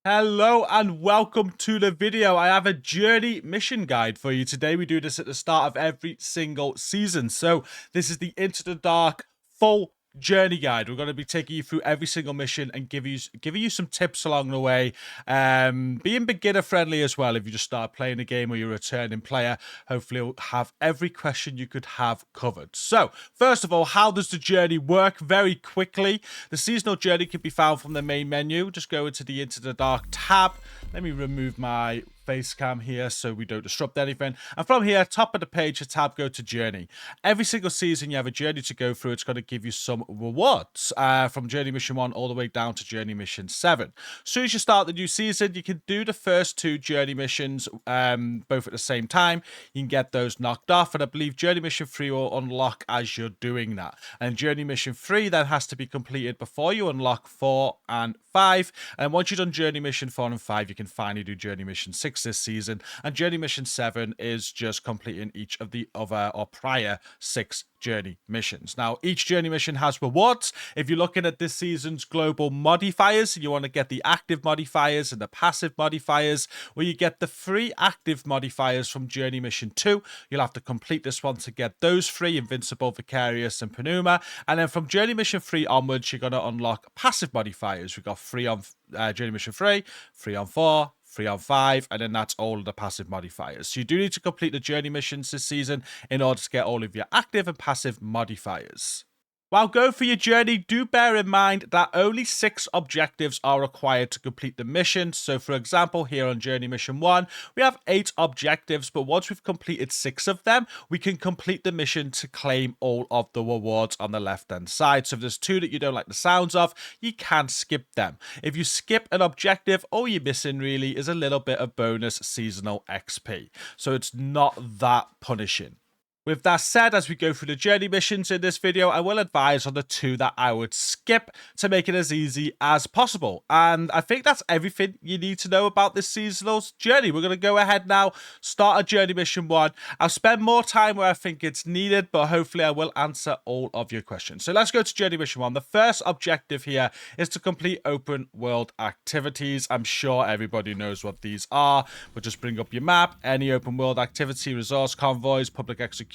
Hello and welcome to the video. I have a journey mission guide for you today. We do this at the start of every single season. So this is the Into the Dark full journey guide. We're going to be taking you through every single mission and giving you some tips along the way. Being beginner friendly as well. If you just start playing the game or you're a returning player, hopefully you'll have every question you could have covered. So first of all, how does the journey work? Very quickly, the seasonal journey can be found from the main menu. Just go into the Into the Dark tab. Let me remove my face cam here so we don't disrupt anything. And from here, top of the page, the tab, go to journey. Every single season you have a journey to go through. It's going to give you some rewards from journey mission 1 all the way down to journey mission 7. As soon as you start the new season, you can do the first 2 journey missions both at the same time. You can get those knocked off, and I believe journey mission 3 will unlock as you're doing that. And journey mission 3 then has to be completed before you unlock 4 and 5. And once you've done journey mission 4 and 5, you can finally do journey mission 6 this season. And journey mission 7 is just completing each of the other or prior 6 journey missions. Now, each journey mission has rewards. If you're looking at this season's global modifiers, you want to get the active modifiers and the passive modifiers, where you get the 3 active modifiers from journey mission 2. You'll have to complete this one to get those 3: Invincible, Vicarious, and Pneuma. And then from journey mission 3 onwards, you're going to unlock passive modifiers. We've got 3 on journey mission 3, 3 on 4, 3 on 5, and then that's all of the passive modifiers. So you do need to complete the journey missions this season in order to get all of your active and passive modifiers. While going for your journey, do bear in mind that only 6 objectives are required to complete the mission. So for example, here on journey mission 1, we have 8 objectives, but once we've completed 6 of them, we can complete the mission to claim all of the rewards on the left hand side. So if there's 2 that you don't like the sounds of, you can skip them. If you skip an objective, all you're missing really is a little bit of bonus seasonal XP. So it's not that punishing. With that said, as we go through the journey missions in this video, I will advise on the 2 that I would skip to make it as easy as possible. And I think that's everything you need to know about this seasonal journey. We're going to go ahead now, start a journey mission 1. I'll spend more time where I think it's needed, but hopefully I will answer all of your questions. So let's go to journey mission 1. The first objective here is to complete open world activities. I'm sure everybody knows what these are, but just bring up your map. Any open world activity, resource convoys, public execution,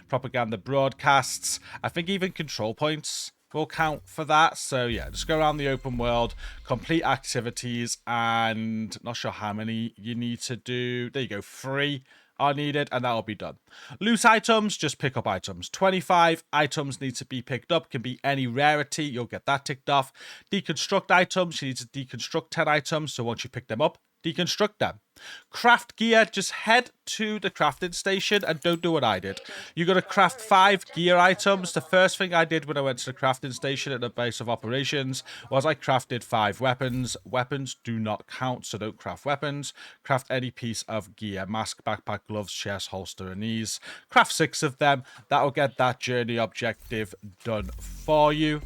propaganda broadcasts. I think even control points will count for that. So yeah, just go around the open world, complete activities, and not sure how many you need to do. There you go, 3 are needed, and that'll be done. Loot items, just pick up items. 25 items need to be picked up, can be any rarity, you'll get that ticked off. Deconstruct items, you need to deconstruct 10 items, so once you pick them up, deconstruct them. Craft gear, just head to the crafting station and don't do what I did. You're going to craft 5 gear items. The first thing I did when I went to the crafting station at the base of operations was I crafted 5 weapons. Weapons do not count, so don't craft weapons. Craft any piece of gear: mask, backpack, gloves, chest, holster, and knees. Craft 6 of them. That'll get that journey objective done for you.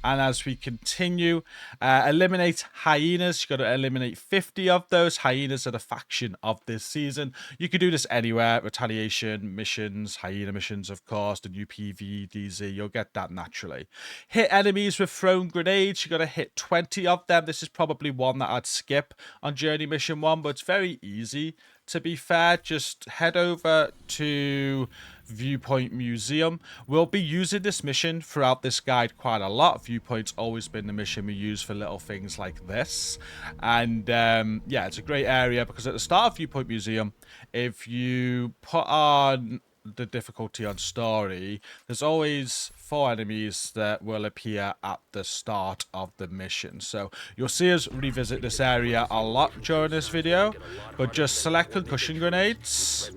And as we continue, eliminate hyenas. You've got to eliminate 50 of those. Hyenas are the faction of this season. You can do this anywhere. Retaliation missions, hyena missions, of course, the new PvDZ. You'll get that naturally. Hit enemies with thrown grenades. You've got to hit 20 of them. This is probably one that I'd skip on journey mission 1, but it's very easy. To be fair, just head over to Viewpoint Museum. We'll be using this mission throughout this guide quite a lot. Viewpoint's always been the mission we use for little things like this. And yeah, it's a great area because at the start of Viewpoint Museum, if you put on the difficulty on story, there's always 4 enemies that will appear at the start of the mission. So you'll see us revisit this area a lot during this video, but just select concussion grenades.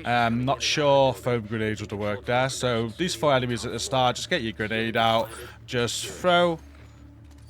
I'm not sure foam grenades would have worked there. So these 4 enemies at the start, just get your grenade out, just throw.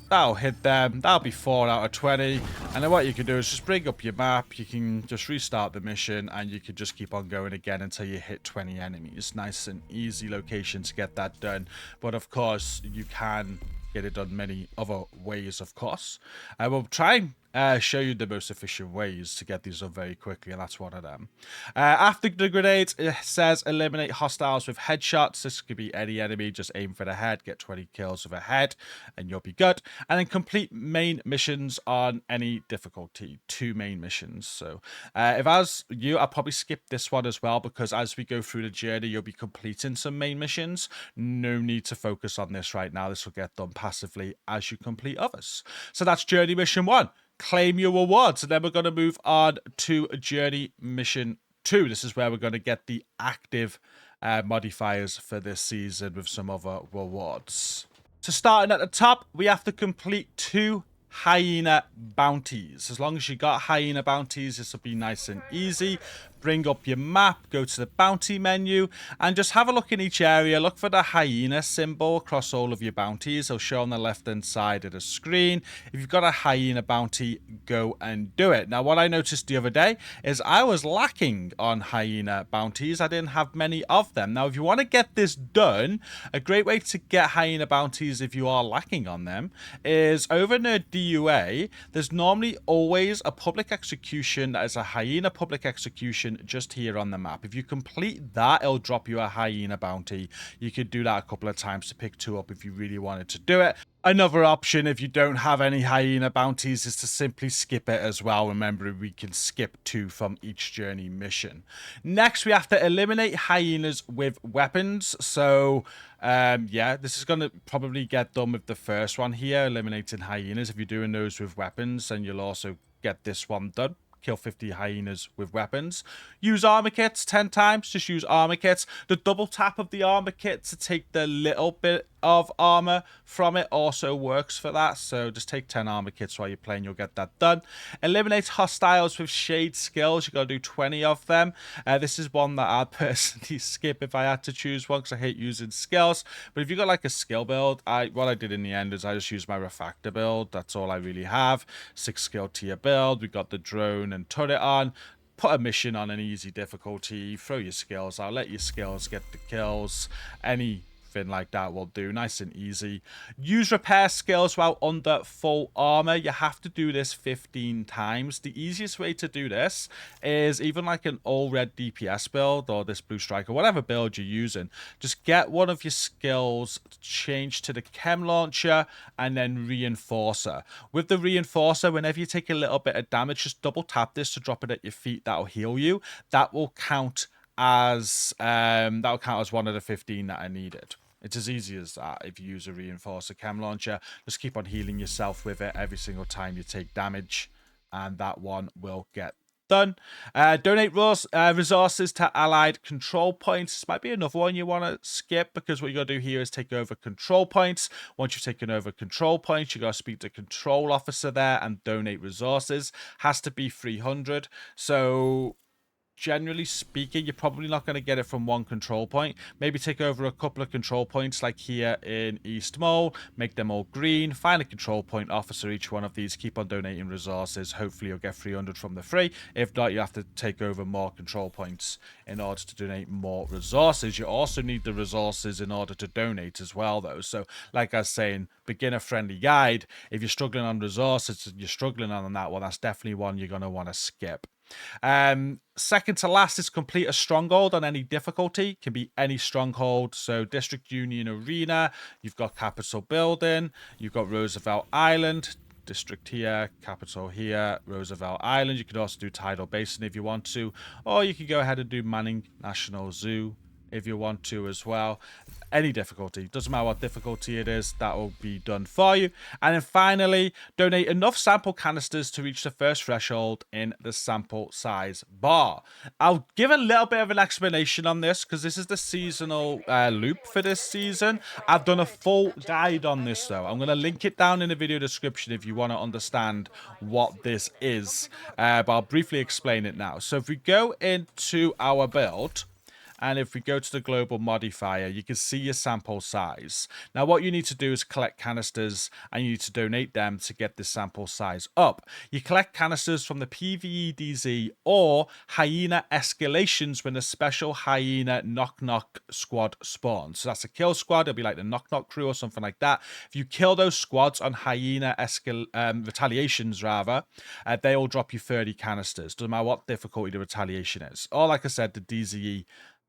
That'll hit them. That'll be 4 out of 20. And then what you can do is just bring up your map. You can just restart the mission and you can just keep on going again until you hit 20 enemies. Nice and easy location to get that done. But of course, you can get it done many other ways, of course. I will try and show you the most efficient ways to get these done very quickly, and that's one of them. After the grenades, it says eliminate hostiles with headshots. This could be any enemy, just aim for the head, get 20 kills with a head, and you'll be good. And then complete main missions on any difficulty, 2 main missions. So if I was you, I'd probably skip this one as well, because as we go through the journey, you'll be completing some main missions. No need to focus on this right now. This will get done passively as you complete others. So that's journey mission 1. Claim your rewards, and then we're going to move on to journey mission 2. This is where we're going to get the active modifiers for this season with some other rewards. So starting at the top, we have to complete 2 hyena bounties. As long as you got hyena bounties, this will be nice and easy. Bring up your map, go to the bounty menu, and just have a look in each area. Look for the hyena symbol across all of your bounties. It'll show on the left-hand side of the screen. If you've got a hyena bounty, go and do it. Now, what I noticed the other day is I was lacking on hyena bounties. I didn't have many of them. Now, if you want to get this done, a great way to get hyena bounties if you are lacking on them is over in the DUA, there's normally always a public execution that is a hyena public execution just here on the map. If you complete that, it'll drop you a hyena bounty. You could do that a couple of times to pick 2 up if you really wanted to do it. Another option, if you don't have any hyena bounties, is to simply skip it as well. Remember, we can skip 2 from each journey mission. Next, we have to eliminate hyenas with weapons. So, yeah, this is going to probably get done with the first one here, eliminating hyenas. If you're doing those with weapons, then you'll also get this one done. Kill 50 hyenas with weapons. Use armor kits 10 times. Just use armor kits. The double tap of the armor kit to take the little bit of armor from it also works for that. So just take 10 armor kits while you're playing. You'll get that done. Eliminate hostiles with shade skills. You got to do 20 of them. This is one that I'd personally skip if I had to choose one, because I hate using skills. But if you got like a skill build, what I did in the end is I just used my refactor build. That's all I really have. 6 skill tier build. We got the drone and turret on. Put a mission on an easy difficulty. Throw your skills out. Let your skills get the kills. Anything like that will do. Nice and easy. Use repair skills while under full armor. You have to do this 15 times. The easiest way to do this is even like an all red DPS build or this blue strike or whatever build you're using. Just get one of your skills changed to the chem launcher and then reinforcer. With the reinforcer, whenever you take a little bit of damage, just double tap this to drop it at your feet. That'll heal you. That will count as one of the 15 that I needed. It's as easy as that. If you use a reinforcer chem launcher, just keep on healing yourself with it every single time you take damage, and that one will get done. Donate resources to allied control points. This might be another one you want to skip, because what you got to do here is take over control points. Once you've taken over control points, you got to speak to control officer there and donate resources. Has to be 300. So generally speaking, you're probably not going to get it from one control point. Maybe take over a couple of control points like here in East Mole, make them all green, find a control point officer each one of these, keep on donating resources. Hopefully you'll get 300 from the free. If not, you have to take over more control points in order to donate more resources. You also need the resources in order to donate as well, though. So like I was saying, beginner friendly guide. If you're struggling on resources and you're struggling on that one, that's definitely one you're going to want to skip. Second to last is complete a stronghold on any difficulty. Can be any stronghold. So District Union Arena, you've got Capitol Building, you've got Roosevelt Island, District here, Capital here, Roosevelt Island. You could also do Tidal Basin if you want to, or you could go ahead and do Manning National Zoo if you want to as well. Any difficulty, doesn't matter what difficulty it is, that will be done for you. And then finally, donate enough sample canisters to reach the first threshold in the sample size bar. I'll give a little bit of an explanation on this, because this is the seasonal loop for this season. I've done a full guide on this though. I'm going to link it down in the video description if you want to understand what this is, but I'll briefly explain it now. So if we go into our build, And if we go to the global modifier, you can see your sample size. Now, what you need to do is collect canisters and you need to donate them to get this sample size up. You collect canisters from the PvE DZ or hyena escalations when the special hyena knock knock squad spawns. So that's a kill squad. It'll be like the knock knock crew or something like that. If you kill those squads on hyena retaliations, rather, they all drop you 30 canisters. Doesn't matter what difficulty the retaliation is. Or like I said, the DZE,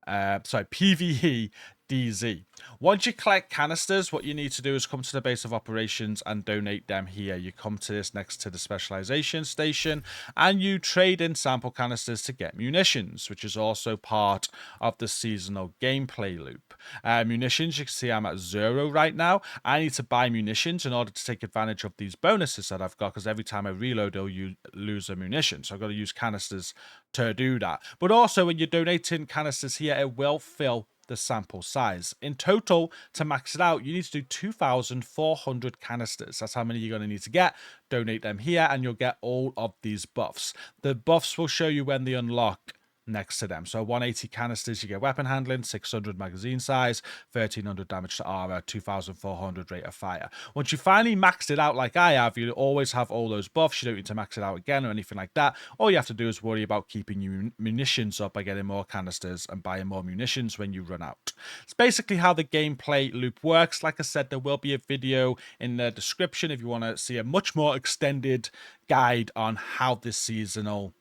PvE DZ. Once you collect canisters, what you need to do is come to the base of operations and donate them here. You come to this next to the specialization station and you trade in sample canisters to get munitions, which is also part of the seasonal gameplay loop. Munitions, you can see I'm at 0 right now. I need to buy munitions in order to take advantage of these bonuses that I've got, because every time I reload, you lose a munition. So I've got to use canisters to do that. But also, when you're donating canisters here, it will fill the sample size. In total, to max it out, you need to do 2,400 canisters. That's how many you're going to need to get. Donate them here and you'll get all of these buffs. The buffs will show you when they unlock next to them. So 180 canisters, you get weapon handling, 600 magazine size, 1300 damage to armor, 2400 rate of fire. Once you finally maxed it out like I have, you always have all those buffs. You don't need to max it out again or anything like that. All you have to do is worry about keeping your munitions up by getting more canisters and buying more munitions when you run out. It's basically how the gameplay loop works. Like I said, there will be a video in the description if you want to see a much more extended guide on how this seasonal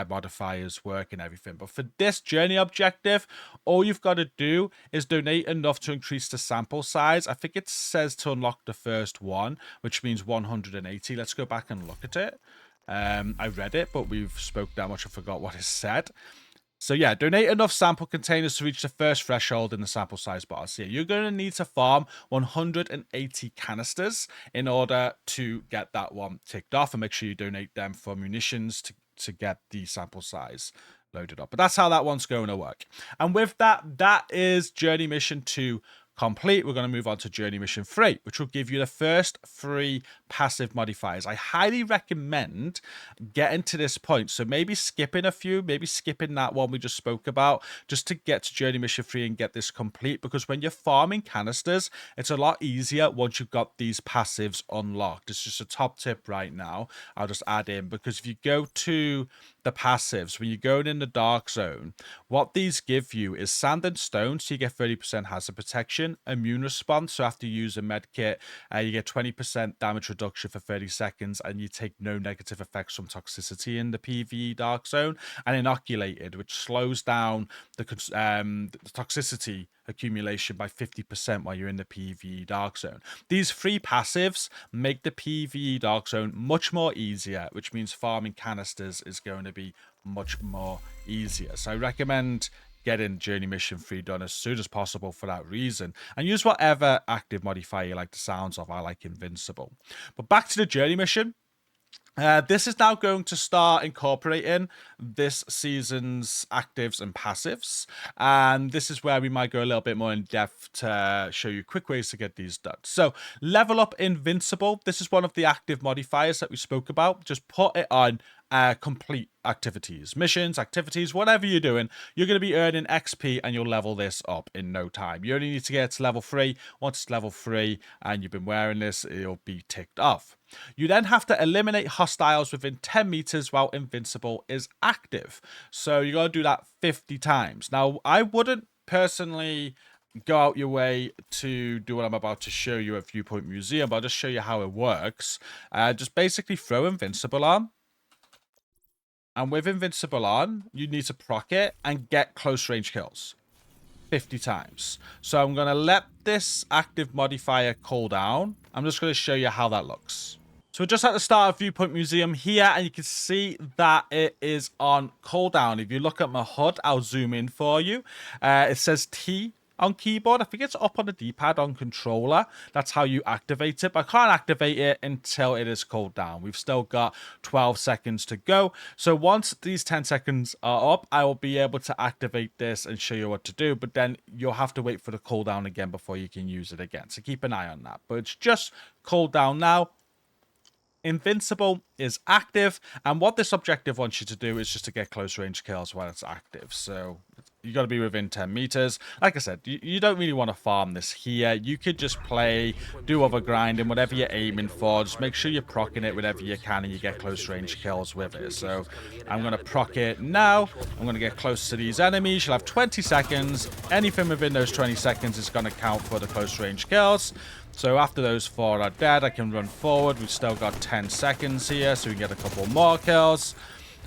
modifiers work and everything. But for this journey objective, all you've got to do is donate enough to increase the sample size. I think it says to unlock the first one, which means 180. Let's go back and look at it. I read it, but we've spoke that much I forgot what it said. So yeah, donate enough sample containers to reach the first threshold in the sample size bar. So yeah, you're going to need to farm 180 canisters in order to get that one ticked off, and make sure you donate them for munitions to get the sample size loaded up. But that's how that one's going to work. And with that, that is Journey Mission 2 complete. We're going to move on to Journey Mission 3, which will give you the first 3 passive modifiers. I highly recommend getting to this point. So maybe skipping a few, maybe skipping that one we just spoke about, just to get to Journey Mission 3 and get this complete. Because when you're farming canisters, it's a lot easier once you've got these passives unlocked. It's just a top tip right now. I'll just add in, because if you go to the passives, when you're going in the dark zone, what these give you is sand and stone, so you get 30% hazard protection, immune response, so after you use a med kit, you get 20% damage reduction for 30 seconds, and you take no negative effects from toxicity in the PvE dark zone, and inoculated, which slows down the toxicity accumulation by 50% while you're in the PvE dark zone. These 3 passives make the PvE dark zone much more easier, which means farming canisters is going to be much more easier. So I recommend getting Journey Mission 3 done as soon as possible for that reason, and use whatever active modifier you like the sounds of. I like Invincible. But back to the Journey Mission. This is now going to start incorporating this season's actives and passives, and this is where we might go a little bit more in depth to show you quick ways to get these done. So level up Invincible. This is one of the active modifiers that we spoke about. Just put it on complete activities, missions, activities, whatever you're doing. You're going to be earning XP and you'll level this up in no time. You only need to get to level 3. Once it's level 3 and you've been wearing this, it'll be ticked off. You then have to eliminate hostiles within 10 meters while Invincible is active. So you got to do that 50 times. Now, I wouldn't personally go out your way to do what I'm about to show you at Viewpoint Museum, but I'll just show you how it works. Just basically throw Invincible on. And with Invincible on, you need to proc it and get close range kills 50 times. So I'm going to let this active modifier cool down. I'm just going to show you how that looks. So we're just at the start of Viewpoint Museum here, and you can see that it is on cooldown. If you look at my HUD, I'll zoom in for you. It says T on keyboard. I think it's up on the D-pad on controller. That's how you activate it. But I can't activate it until it is cooled down. We've still got 12 seconds to go. So once these 10 seconds are up, I will be able to activate this and show you what to do. But then you'll have to wait for the cooldown again before you can use it again. So keep an eye on that. But it's just cooled down now. Invincible is active, and what this objective wants you to do is just to get close range kills while it's active. So you got to be within 10 meters. Like I said, you don't really want to farm this here. You could just play, do other grinding, whatever you're aiming for. Just make sure you're proccing it whenever you can and you get close range kills with it. So I'm going to proc it now. I'm going to get close to these enemies. You'll have 20 seconds. Anything within those 20 seconds is going to count for the close range kills. So after those 4 are dead, I can run forward. We've still got 10 seconds here, so we can get a couple more kills.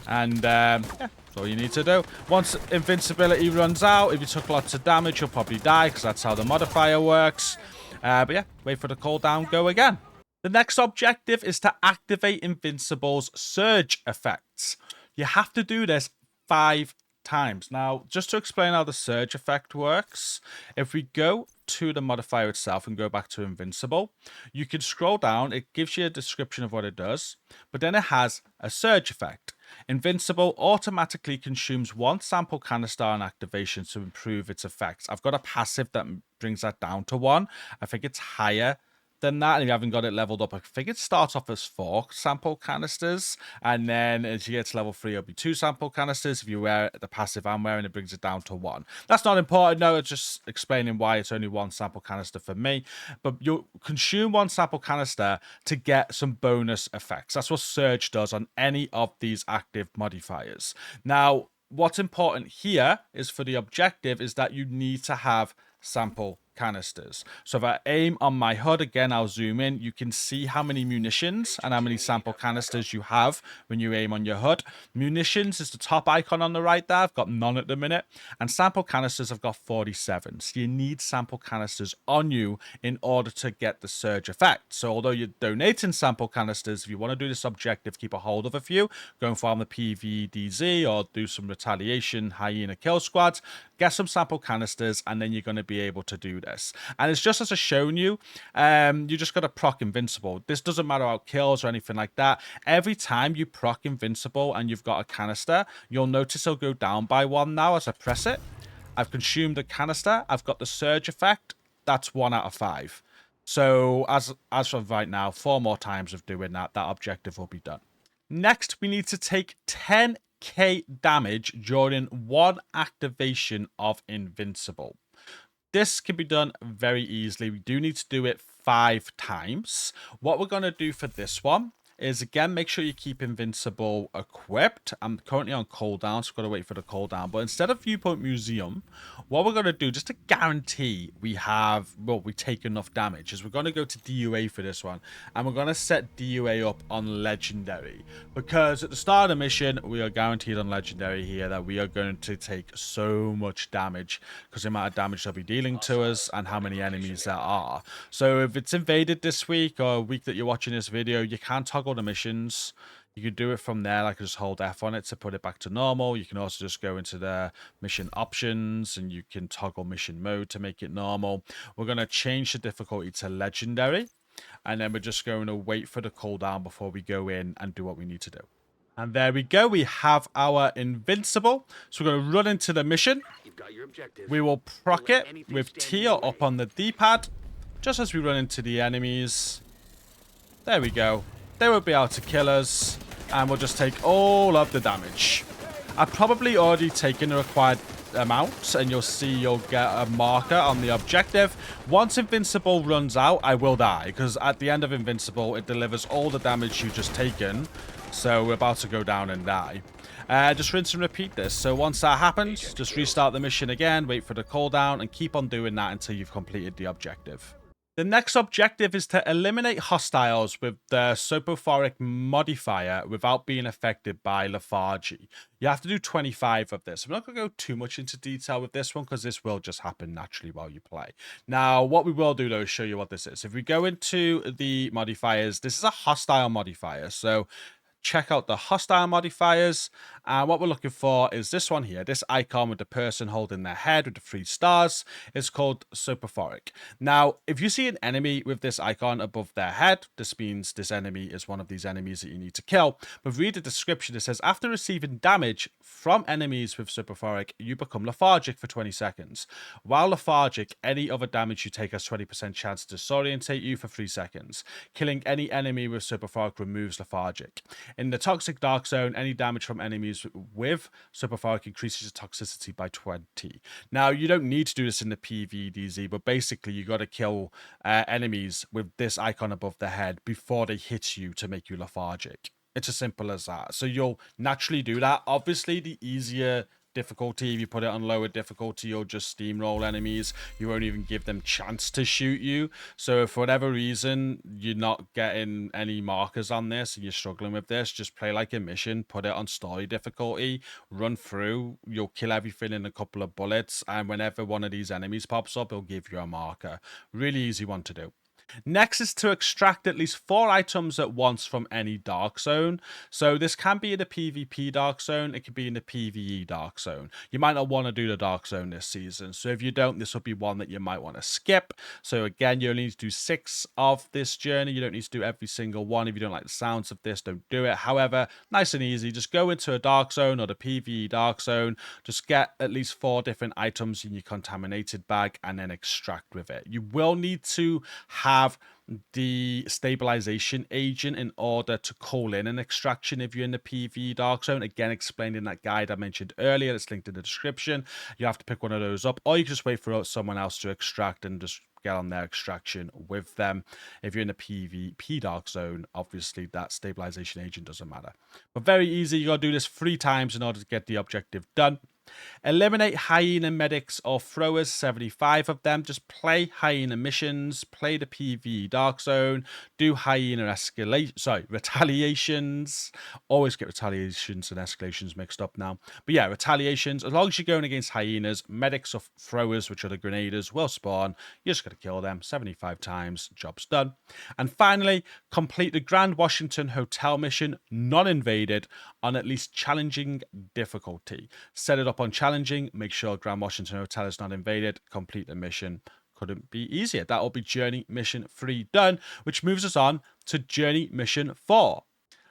And yeah, that's all you need to do. Once invincibility runs out, if you took lots of damage, you'll probably die, because that's how the modifier works. But yeah, wait for the cooldown, go again. The next objective is to activate Invincible's surge effects. You have to do this 5 times. Now, just to explain how the surge effect works, if we go to the modifier itself and go back to Invincible, you can scroll down. It gives you a description of what it does, but then it has a surge effect. Invincible automatically consumes 1 sample canister on activation to improve its effects. I've got a passive that brings that down to 1. I think it's higher than that, and if you haven't got it leveled up, I think it starts off as 4 sample canisters, and then as you get to level 3, it'll be 2 sample canisters. If you wear the passive I'm wearing, it brings it down to 1. That's not important, no, it's just explaining why it's only 1 sample canister for me. But you'll consume 1 sample canister to get some bonus effects. That's what Surge does on any of these active modifiers. Now, what's important here is for the objective is that you need to have sample canisters. So if I aim on my HUD, again, I'll zoom in, you can see how many munitions and how many sample canisters you have when you aim on your HUD. Munitions is the top icon on the right there. I've got none at the minute. And sample canisters, I've got 47. So you need sample canisters on you in order to get the surge effect. So although you're donating sample canisters, if you want to do this objective, keep a hold of a few, go and farm the PVDZ or do some retaliation hyena kill squads, get some sample canisters, and then you're going to be able to do this. And it's just as I've shown you, you just got to proc Invincible. This doesn't matter about kills or anything like that. Every time you proc Invincible and you've got a canister, you'll notice it'll go down by 1 now as I press it. I've consumed the canister. I've got the surge effect. That's 1 out of 5. So as of right now, 4 more times of doing that, that objective will be done. Next, we need to take 10k damage during 1 activation of Invincible. This can be done very easily. We do need to do it 5 times. What we're going to do for this one is, again, make sure you keep Invincible equipped. I'm currently on cooldown, so I've got to wait for the cooldown. But instead of Viewpoint Museum, what we're going to do, just to guarantee we take enough damage, is we're going to go to DUA for this one. And we're going to set DUA up on Legendary. Because at the start of the mission, we are guaranteed on Legendary here that we are going to take so much damage, because the amount of damage they'll be dealing to us and how many enemies there are. So if it's invaded this week or a week that you're watching this video, you can toggle the missions. You can do it from there, like just hold F on it to put it back to normal. You can also just go into the mission options and you can toggle mission mode to make it normal. We're going to change the difficulty to Legendary, and then we're just going to wait for the cooldown before we go in and do what we need to do. And there we go. We have our Invincible. So we're going to run into the mission. We will proc it with T up on the D-pad just as we run into the enemies. There we go. They won't be able to kill us, and we'll just take all of the damage. I've probably already taken the required amount, and you'll see you'll get a marker on the objective. Once Invincible runs out, I will die, because at the end of Invincible, it delivers all the damage you've just taken, so we're about to go down and die. Just rinse and repeat this. So once that happens, just restart the mission again, wait for the cooldown, and keep on doing that until you've completed the objective. The next objective is to eliminate hostiles with the Sopophoric modifier without being affected by lethargy. You have to do 25 of this. I'm not going to go too much into detail with this one because this will just happen naturally while you play. Now, what we will do, though, is show you what this is. If we go into the modifiers, this is a hostile modifier. So check out the hostile modifiers, And what we're looking for is this one here, this icon with the person holding their head with the 3 stars. It's called Superphoric. Now, if you see an enemy with this icon above their head, this means this enemy is one of these enemies that you need to kill. But read the description. It says, after receiving damage from enemies with Superphoric, you become lethargic for 20 seconds. While lethargic, any other damage you take has 20% chance to disorientate you for 3 seconds. Killing any enemy with Superphoric removes lethargic. In the Toxic Dark Zone, any damage from enemies with Superphoric increases your toxicity by 20. Now, you don't need to do this in the PvDZ, but basically you got to kill enemies with this icon above their head before they hit you to make you lethargic. It's as simple as that. So you'll naturally do that. Obviously, the easier difficulty, if you put it on lower difficulty, you'll just steamroll enemies. You won't even give them chance to shoot you. So if for whatever reason you're not getting any markers on this and you're struggling with this, just play like a mission, put it on story difficulty, run through, you'll kill everything in a couple of bullets, and whenever one of these enemies pops up, it'll give you a marker. Really easy one to do. Next is to extract at least 4 items at once from any Dark Zone. So this can be in the PvP Dark Zone, it could be in the PvE Dark Zone. You might not want to do the Dark Zone this season, so if you don't, this will be one that you might want to skip. So again, you only need to do 6 of this journey. You don't need to do every single one. If you don't like the sounds of this, don't do it. However, nice and easy, just go into a Dark Zone or the PvE Dark Zone, just get at least 4 different items in your contaminated bag and then extract with it. You will need to have the stabilization agent in order to call in an extraction if you're in the PvE Dark Zone. Again, explained in that guide I mentioned earlier, it's linked in the description. You have to pick one of those up, or you just wait for someone else to extract and just get on their extraction with them. If you're in the PvP Dark Zone, obviously that stabilization agent doesn't matter. But very easy, you gotta do this 3 times in order to get the objective done. Eliminate hyena medics or throwers, 75 of them. Just play hyena missions, play the PvE Dark Zone, do hyena retaliations. Always get retaliations and escalations mixed up now. But yeah, retaliations. As long as you're going against hyenas, medics or throwers, which are the grenaders, will spawn. You just got to kill them 75 times. Job's done. And finally, complete the Grand Washington Hotel mission, non-invaded, on at least challenging difficulty. Set it up on challenging, make sure Grand Washington Hotel is not invaded, complete the mission. Couldn't be easier. That will be Journey Mission 3 done, which moves us on to Journey Mission 4.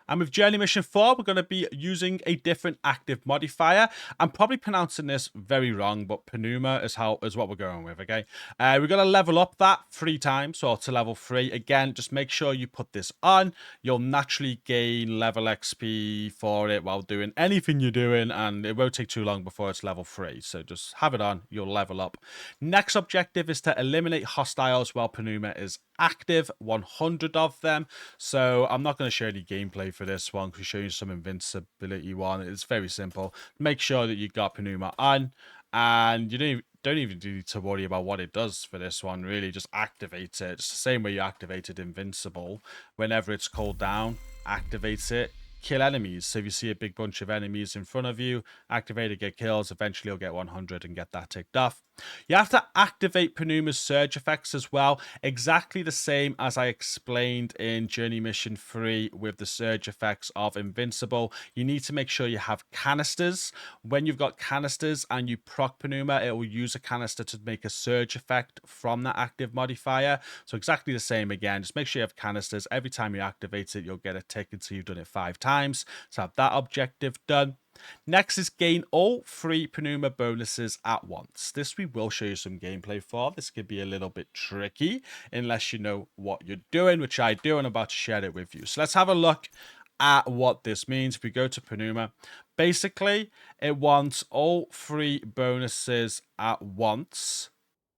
And with Journey Mission 4, we're going to be using a different active modifier. I'm probably pronouncing this very wrong, but Pneuma is what we're going with, okay? We're going to level up that 3 times, so to level 3. Again, just make sure you put this on. You'll naturally gain level XP for it while doing anything you're doing, and it won't take too long before it's level 3. So just have it on, you'll level up. Next objective is to eliminate hostiles while Pneuma is active, 100 of them. So I'm not going to show any gameplay for this one because show you some invincibility one. It's very simple. Make sure that you got Pneuma on, and you don't even need to worry about what it does for this one, really. Just activate it. It's the same way you activated Invincible. Whenever it's called down, activate it. Kill enemies. So if you see a big bunch of enemies in front of you, activate it, get kills. Eventually you'll get 100 and get that ticked off. You have to activate Pneuma's surge effects as well, exactly the same as I explained in Journey Mission 3 with the surge effects of Invincible. You need to make sure you have canisters. When you've got canisters and you proc Pneuma, it will use a canister to make a surge effect from that active modifier. So exactly the same again. Just make sure you have canisters. Every time you activate it, you'll get a tick until you've done it 5 times. So have that objective done. Next is gain all 3 Pneuma bonuses at once. This we will show you some gameplay for. This could be a little bit tricky unless you know what you're doing, which I do, and I'm about to share it with you. So let's have a look at what this means. If we go to Pneuma, basically it wants all 3 bonuses at once.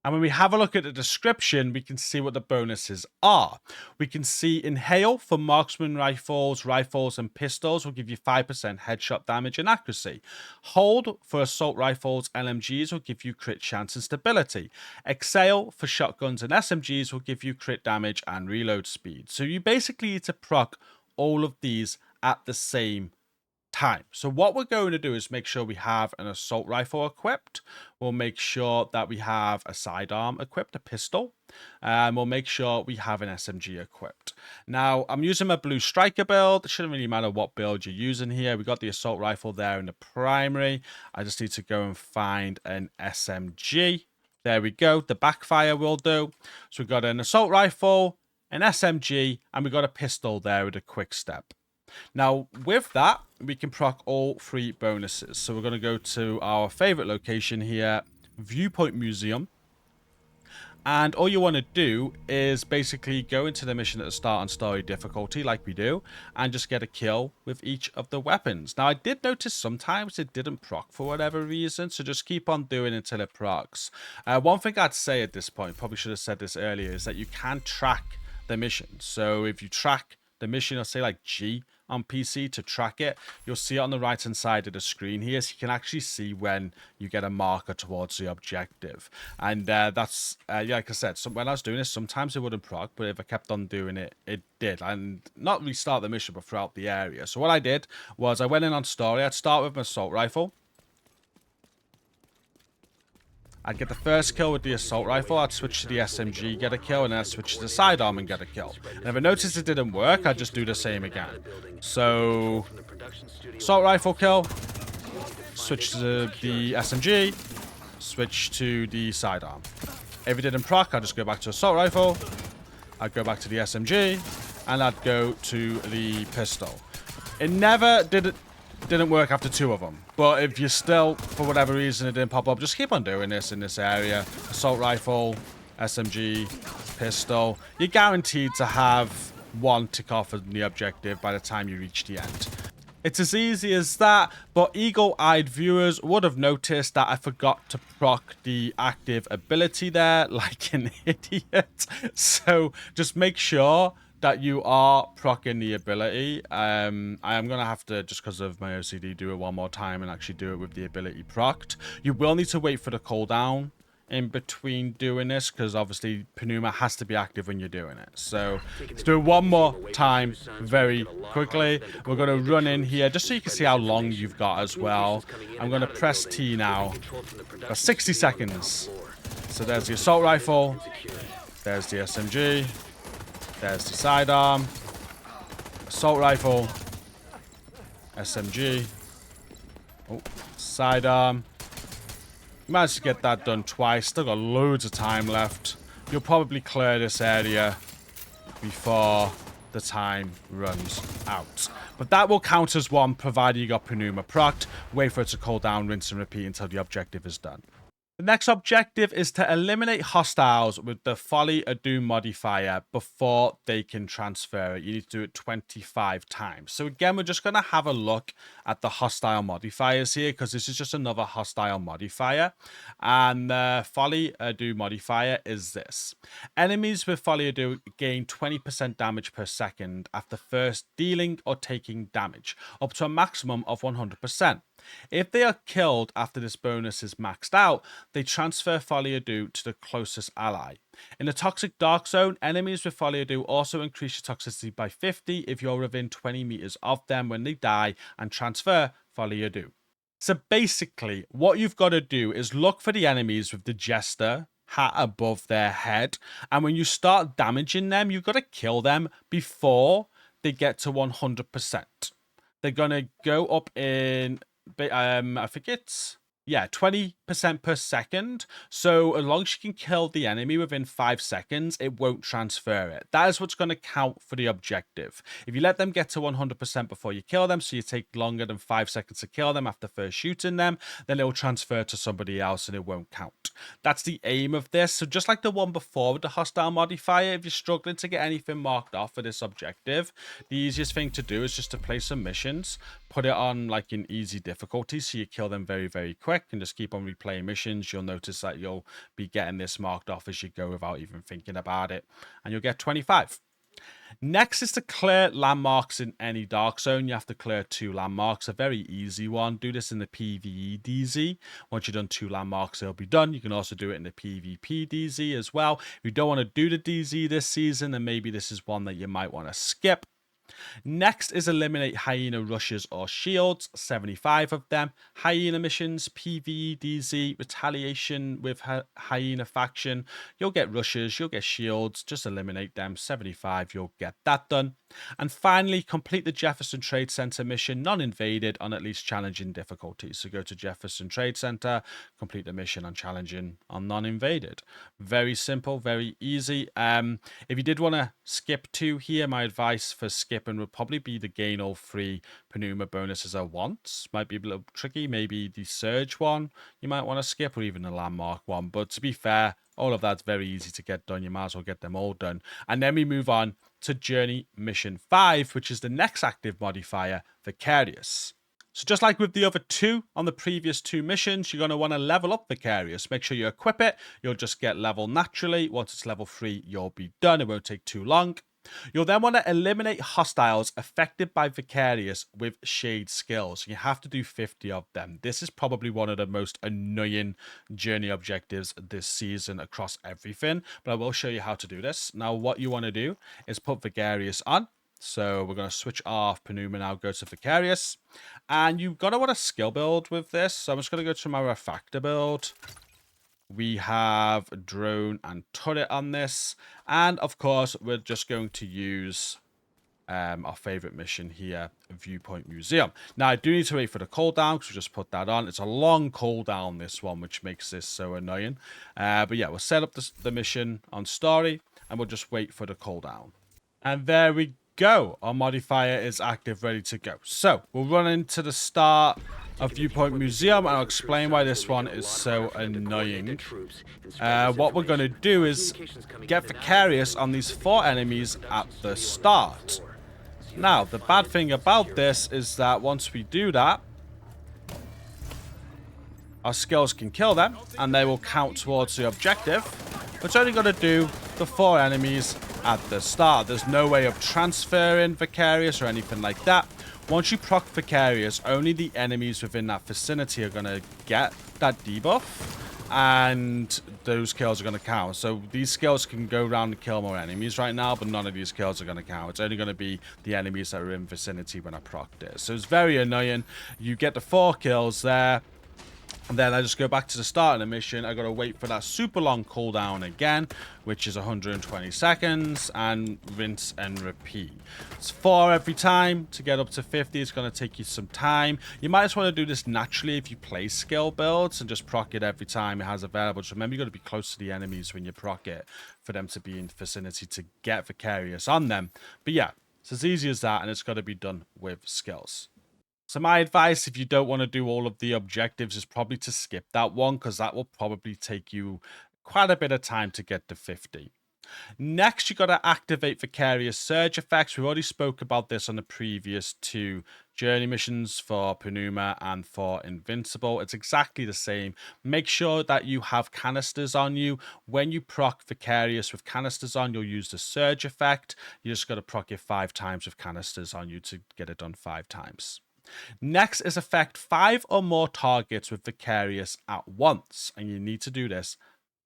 And when we have a look at the description, we can see what the bonuses are. We can see Inhale for marksman rifles, and pistols will give you 5% headshot damage and accuracy. Hold for assault rifles, LMGs will give you crit chance and stability. Exhale for shotguns and SMGs will give you crit damage and reload speed. So you basically need to proc all of these at the same time. So what we're going to do is make sure we have an assault rifle equipped. We'll make sure that we have a sidearm equipped, a pistol. And we'll make sure we have an SMG equipped. Now, I'm using my blue striker build. It shouldn't really matter what build you're using here. We got the assault rifle there in the primary. I just need to go and find an SMG. There we go. The backfire will do. So we've got an assault rifle, an SMG, and we've got a pistol there with a quick step. Now, with that, we can proc all 3 bonuses. So we're going to go to our favorite location here, Viewpoint Museum. And all you want to do is basically go into the mission at the start on story difficulty, like we do, and just get a kill with each of the weapons. Now, I did notice sometimes it didn't proc for whatever reason, so just keep on doing it until it procs. One thing I'd say at this point, probably should have said this earlier, is that you can track the mission. So if you track the mission, I'll say like G on PC to track it, you'll see it on the right hand side of the screen here, so you can actually see when you get a marker towards the objective. And that's yeah, like I said, when I was doing this, sometimes it wouldn't proc, but if I kept on doing it, it did. And not restart the mission, but throughout the area. So what I did was I went in on story. I'd start with my assault rifle. I'd get the first kill with the assault rifle, I'd switch to the SMG, get a kill, and then I'd switch to the sidearm and get a kill. And if I noticed it didn't work, I'd just do the same again. So, assault rifle kill, switch to the SMG, switch to the sidearm. If it didn't proc, I'd just go back to assault rifle, I'd go back to the SMG, and I'd go to the pistol. It never didn't work after 2 of them, but if you still, for whatever reason, it didn't pop up, just keep on doing this in this area. Assault rifle, SMG, pistol. You're guaranteed to have 1 tick off of the objective by the time you reach the end. It's as easy as that, but eagle-eyed viewers would have noticed that I forgot to proc the active ability there like an idiot. So just make sure that you are proccing the ability. I am going to have to, just because of my OCD, do it one more time and actually do it with the ability procced. You will need to wait for the cooldown in between doing this, because obviously Pneuma has to be active when you're doing it. So let's do it one more time very quickly. We're going to run in here just so you can see how long you've got as well. I'm going to press T now for 60 seconds. So there's the assault rifle, there's the SMG, there's the sidearm, assault rifle, SMG, sidearm. Managed to get that done twice. Still got loads of time left. You'll probably clear this area before the time runs out. But that will count as 1, provided you got Pneuma procced. Wait for it to cool down, rinse and repeat until the objective is done. The next objective is to eliminate hostiles with the Folly of Doom modifier before they can transfer it. You need to do it 25 times. So again, we're just going to have a look at the hostile modifiers here, because this is just another hostile modifier. And the Folly of Doom modifier is this. Enemies with Folly of Doom gain 20% damage per second after first dealing or taking damage, up to a maximum of 100%. If they are killed after this bonus is maxed out, they transfer Folly of Doom to the closest ally. In the Toxic Dark Zone, enemies with Folly of Doom also increase your toxicity by 50 if you're within 20 meters of them when they die, and transfer Folly of Doom. So basically, what you've got to do is look for the enemies with the Jester hat above their head, and when you start damaging them, you've got to kill them before they get to 100%. They're going to go up in... I think it's 20% per second. So as long as you can kill the enemy within 5 seconds, it won't transfer it. That is what's going to count for the objective. If you let them get to 100% before you kill them, so you take longer than 5 seconds to kill them after first shooting them, then it will transfer to somebody else and it won't count. That's the aim of this. So just like the one before with the hostile modifier, if you're struggling to get anything marked off for this objective, the easiest thing to do is just to play some missions, put it on like an easy difficulty so you kill them very, very quick, and just keep on replaying missions. You'll notice that you'll be getting this marked off as you go without even thinking about it, and you'll get 25. Next is to clear landmarks in any dark zone. You have to clear 2 landmarks, a very easy one. Do this in the PvE DZ. Once you've done 2 landmarks, it'll be done. You can also do it in the PvP DZ as well. If you don't want to do the DZ this season, then maybe this is one that you might want to skip. Next is eliminate hyena rushes or shields, 75 of them. Hyena missions, PvE, DZ, retaliation with hyena faction. You'll get rushes, you'll get shields, just eliminate them, 75, you'll get that done. And finally, complete the Jefferson Trade Center mission, non-invaded, on at least challenging difficulties. So go to Jefferson Trade Center, complete the mission on challenging on non-invaded. Very simple, very easy. If you did want to skip 2 here, my advice for skipping would probably be the gain all 3 Pneuma bonuses at once. Might be a little tricky. Maybe the Surge one you might want to skip, or even the Landmark one. But to be fair, all of that's very easy to get done. You might as well get them all done. And then we move on to Journey Mission 5, which is the next active modifier, Vicarious. So just like with the other 2 on the previous 2 missions, you're going to want to level up Vicarious. Make sure you equip it. You'll just get level naturally. Once it's level 3, you'll be done. It won't take too long. You'll then want to eliminate hostiles affected by Vicarious with shade skills. You have to do 50 of them. This is probably one of the most annoying journey objectives this season across everything, but I will show you how to do this. Now, what you want to do is put Vicarious on. So we're going to switch off Pneuma now, go to Vicarious. And you've got to want a skill build with this. So I'm just going to go to my Refactor build. We have drone and turret on this. And of course, we're just going to use our favorite mission here, Viewpoint Museum. Now, I do need to wait for the cooldown because we just put that on. It's a long cooldown, this one, which makes this so annoying. But yeah, we'll set up the mission on story and we'll just wait for the cooldown. And there we go. Our modifier is active, ready to go. So we'll run into the start of Viewpoint Museum, and I'll explain why this one is so annoying. What we're going to do is get Vicarious on these 4 enemies at the start. Now, the bad thing about this is that once we do that, our skills can kill them, and they will count towards the objective. But it's only going to do the 4 enemies at the start. There's no way of transferring Vicarious or anything like that. Once you proc Vicarious, only the enemies within that vicinity are going to get that debuff, and those kills are going to count. So these skills can go around and kill more enemies right now, but none of these kills are going to count. It's only going to be the enemies that are in vicinity when I proc this. So it's very annoying. You get the 4 kills there. And then I just go back to the start of the mission. I got to wait for that super long cooldown again, which is 120 seconds, and rinse and repeat. It's 4 every time. To get up to 50, it's going to take you some time. You might just want to do this naturally if you play skill builds and just proc it every time it has available. Just remember, you've got to be close to the enemies when you proc it for them to be in vicinity to get Vicarious on them. But yeah, it's as easy as that, and it's got to be done with skills. So my advice, if you don't want to do all of the objectives, is probably to skip that one, because that will probably take you quite a bit of time to get to 50. Next, you got to activate Vicarious Surge effects. We already spoke about this on the previous 2 journey missions for Pneuma and for Invincible. It's exactly the same. Make sure that you have canisters on you. When you proc Vicarious with canisters on, you'll use the Surge effect. You just got to proc it 5 times with canisters on you to get it done 5 times. Next is affect 5 or more targets with Vicarious at once, and you need to do this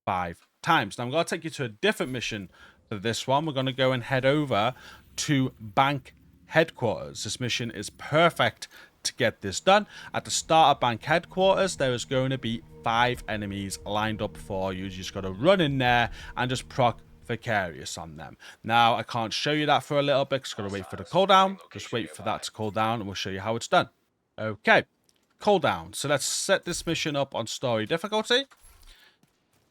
5 times. Now I'm going to take you to a different mission for this one. We're going to go and head over to Bank Headquarters. This mission is perfect to get this done. At the start of Bank Headquarters, there is going to be 5 enemies lined up for you. You just got to run in there and just proc Vicarious on them. Now, I can't show you that for a little bit because I've got to wait for the cooldown. Just wait for that to cool down and we'll show you how it's done. Okay, cooldown. So let's set this mission up on story difficulty.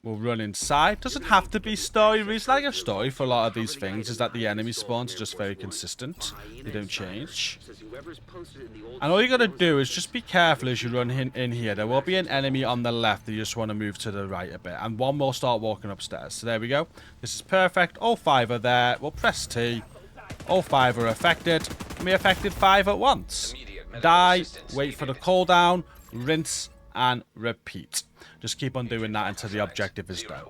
We'll run inside. Doesn't have to be story. The reason I get story for a lot of these things is that the enemy spawns are just very consistent. They don't change. And all you got to do is just be careful as you run in here. There will be an enemy on the left that you just want to move to the right a bit. And one will start walking upstairs. So there we go. This is perfect. All 5 are there. We'll press T. All 5 are affected. And we affected 5 at once. Die. Wait for the cooldown. Rinse and repeat. Just keep on doing that until the objective is done.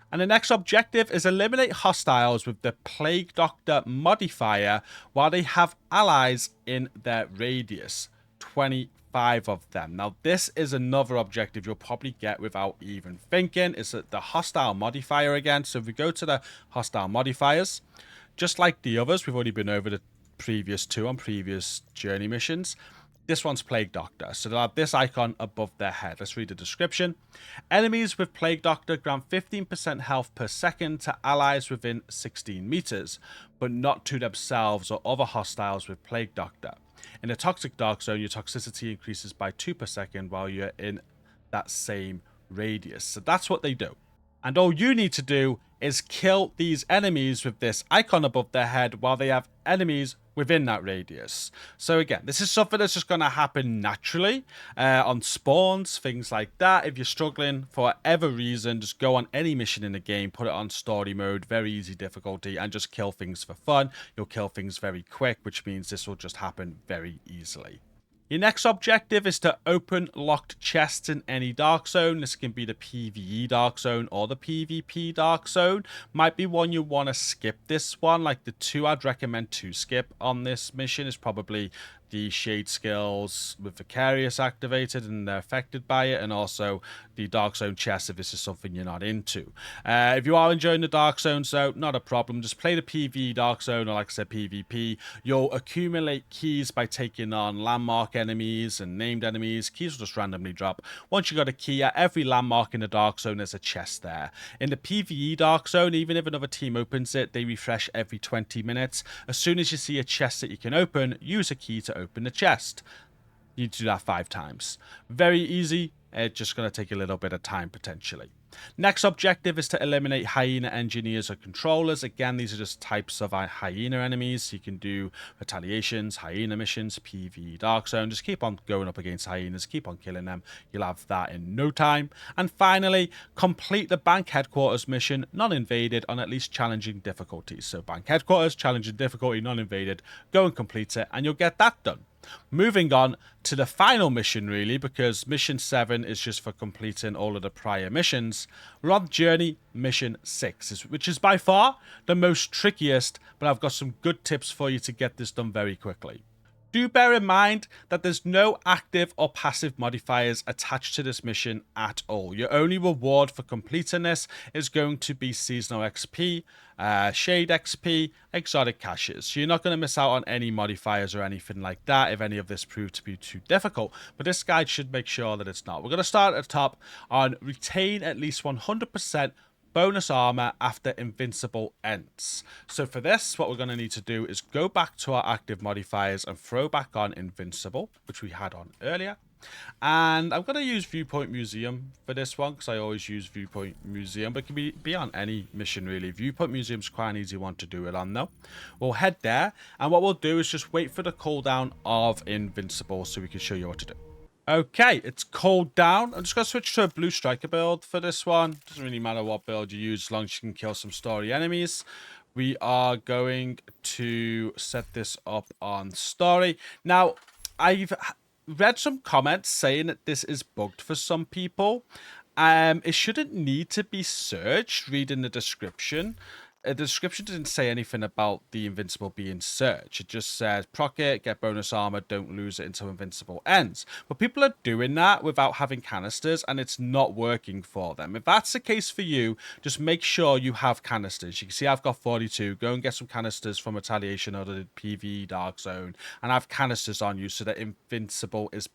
And the next objective is eliminate hostiles with the Plague Doctor modifier while they have allies in their radius. 25 of them. Now, this is another objective you'll probably get without even thinking. It's the hostile modifier again. So if we go to the hostile modifiers, just like the others, we've already been over the previous two on previous journey missions. This one's Plague Doctor, so they'll have this icon above their head. Let's read the description. Enemies with Plague Doctor grant 15% health per second to allies within 16 meters, but not to themselves or other hostiles with Plague Doctor. In a Toxic Dark Zone, your toxicity increases by 2 per second while you're in that same radius. So that's what they do. And all you need to do is kill these enemies with this icon above their head while they have enemies within that radius. So again, this is something that's just going to happen naturally on spawns, things like that. If you're struggling for whatever reason, just go on any mission in the game, put it on story mode, very easy difficulty, and just kill things for fun. You'll kill things very quick, which means this will just happen very easily. Your next objective is to open locked chests in any Dark Zone. This can be the PvE Dark Zone or the PvP Dark Zone. Might be one you want to skip this one. Like the two I'd recommend to skip on this mission is probably the Shade skills with Vicarious activated and they're affected by it, and also the Dark Zone chest if this is something you're not into. If you are enjoying the Dark Zones though, not a problem. Just play the PvE Dark Zone, or like I said, PvP. You'll accumulate keys by taking on landmark enemies and named enemies. Keys will just randomly drop. Once you got a key at every landmark in the Dark Zone, there's a chest there. In the PvE Dark Zone, even if another team opens it, they refresh every 20 minutes. As soon as you see a chest that you can open, use a key to open the chest. You need to do that 5 times. Very easy. It's just going to take a little bit of time potentially. Next objective is to eliminate hyena engineers or controllers. Again, these are just types of hyena enemies. You can do retaliations, hyena missions, PvE Dark Zone. Just keep on going up against hyenas, keep on killing them. You'll have that in no time. And finally, complete the bank headquarters mission, non-invaded, on at least challenging difficulties. So bank headquarters, challenging difficulty, non-invaded. Go and complete it and you'll get that done. Moving on to the final mission, really, because mission 7 is just for completing all of the prior missions. We're on journey mission 6, which is by far the most trickiest, but I've got some good tips for you to get this done very quickly. Do bear in mind that there's no active or passive modifiers attached to this mission at all. Your only reward for completing this is going to be seasonal XP, shade XP, exotic caches. So you're not going to miss out on any modifiers or anything like that if any of this proved to be too difficult. But this guide should make sure that it's not. We're going to start at the top on retain at least 100% bonus armor after invincible ends. So for this, what we're going to need to do is go back to our active modifiers and throw back on invincible, which we had on earlier. And I'm going to use Viewpoint Museum for this one because I always use Viewpoint Museum, but it can be on any mission really. Viewpoint Museum is quite an easy one to do it on though. We'll head there, and what we'll do is just wait for the cooldown of invincible so we can show you what to do. Okay, it's cooled down. I'm just going to switch to a blue striker build for this one. Doesn't really matter what build you use as long as you can kill some story enemies. We are going to set this up on story. Now, I've read some comments saying that this is bugged for some people. It shouldn't need to be searched, reading the description. The description didn't say anything about the invincible being searched. It just says proc it, get bonus armor, don't lose it until invincible ends. But people are doing that without having canisters and it's not working for them. If that's the case for you, just make sure you have canisters. You can see I've got 42. Go and get some canisters from Retaliation or the PvE Dark Zone and have canisters on you so that invincible is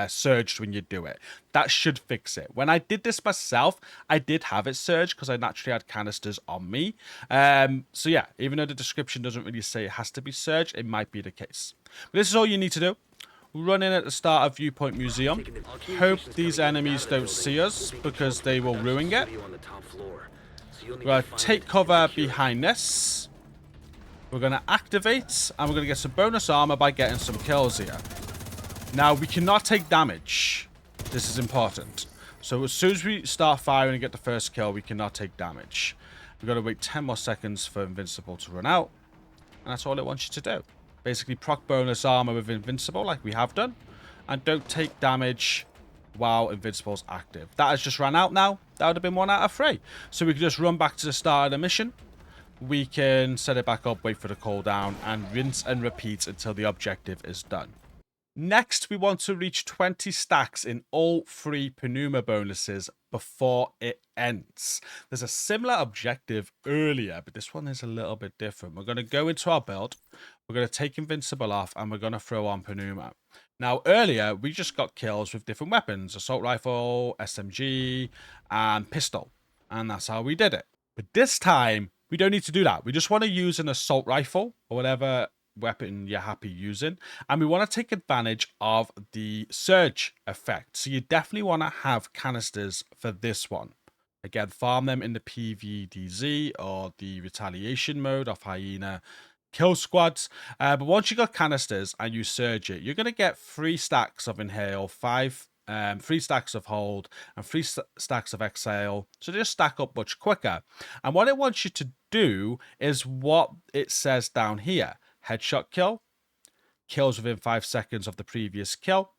surged when you do it. That should fix it. When I did this myself, I did have it surged because I naturally had canisters on me. So yeah, even though the description doesn't really say it has to be surged, it might be the case. But this is all you need to do. Run in at the start of Viewpoint Museum. Hope these enemies don't see us because they will ruin it. We're going to take cover behind this. We're going to activate and we're going to get some bonus armor by getting some kills here. Now, we cannot take damage. This is important. So as soon as we start firing and get the first kill, we cannot take damage. We've got to wait 10 more seconds for Invincible to run out. And that's all it wants you to do. Basically, proc bonus armor with Invincible, like we have done. And don't take damage while Invincible's active. That has just run out now. That would have been 1 out of 3. So we can just run back to the start of the mission. We can set it back up, wait for the cooldown, and rinse and repeat until the objective is done. Next, we want to reach 20 stacks in all 3 Pneuma bonuses before it ends. There's a similar objective earlier, but this one is a little bit different. We're going to go into our build, we're going to take Invincible off, and we're going to throw on Pneuma. Now, earlier, we just got kills with different weapons, Assault Rifle, SMG, and Pistol. And that's how we did it. But this time, we don't need to do that. We just want to use an Assault Rifle, or whatever weapon you're happy using, and we want to take advantage of the surge effect. So you definitely want to have canisters for this one. Again, farm them in the PVDZ or the retaliation mode of hyena kill squads. But once you got canisters and you surge it, you're going to get 3 stacks of inhale, 3 stacks of hold, and 3 stacks of exhale. So they just stack up much quicker. And what it wants you to do is what it says down here. Headshot kill, kills within 5 seconds of the previous kill,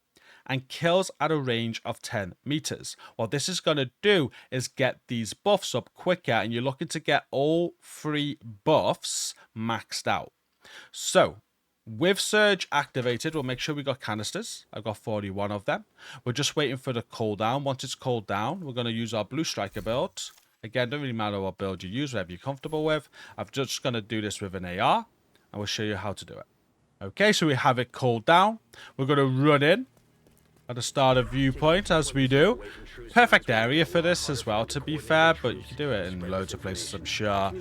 and kills at a range of 10 meters. What this is going to do is get these buffs up quicker, and you're looking to get all 3 buffs maxed out. So, with Surge activated, we'll make sure we got canisters. I've got 41 of them. We're just waiting for the cooldown. Once it's cooled down, we're going to use our Blue Striker build. Again, don't really matter what build you use, whatever you're comfortable with. I'm just going to do this with an AR. I will show you how to do it. Okay, so we have it cooled down. We're going to run in at the start of viewpoint, as we do. Perfect area for this as well, to be fair, but you can do it in loads of places, I'm sure.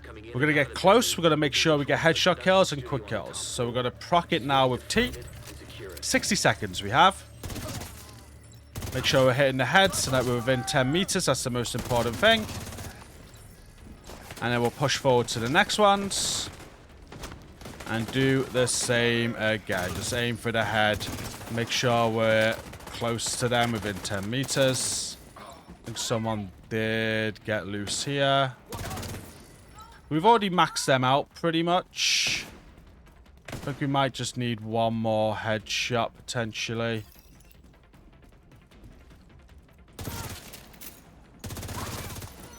We're going to get close. We're going to make sure we get headshot kills and quick kills. So we're going to proc it now with T. 60 seconds we have. Make sure we're hitting the head so that we're within 10 meters. That's the most important thing. And then we'll push forward to the next ones. And do the same again. Just aim for the head. Make sure we're close to them within 10 meters. I think someone did get loose here. We've already maxed them out pretty much. I think we might just need one more headshot potentially.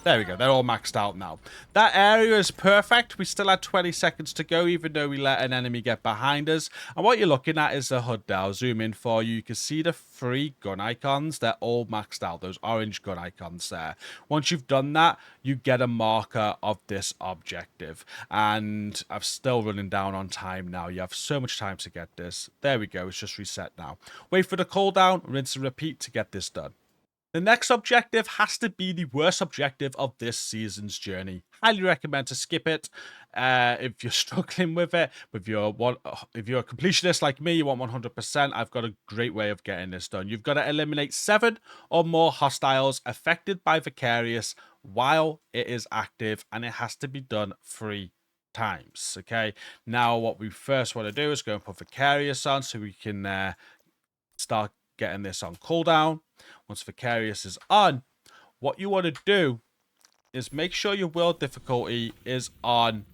There we go. They're all maxed out now. That area is perfect. We still had 20 seconds to go, even though we let an enemy get behind us. And what you're looking at is the HUD there. I'll zoom in for you. You can see the 3 gun icons. They're all maxed out. Those orange gun icons there. Once you've done that, you get a marker of this objective. And I'm still running down on time now. You have so much time to get this. There we go. It's just reset now. Wait for the cooldown. Rinse and repeat to get this done. The next objective has to be the worst objective of this season's journey. Highly recommend to skip it if you're struggling with it. If you're a completionist like me, you want 100%, I've got a great way of getting this done. You've got to eliminate 7 or more hostiles affected by Vicarious while it is active, and it has to be done 3 times. Okay, now what we first want to do is go and put Vicarious on so we can start getting this on cooldown. Once Vicarious is on, what you want to do is make sure your world difficulty is on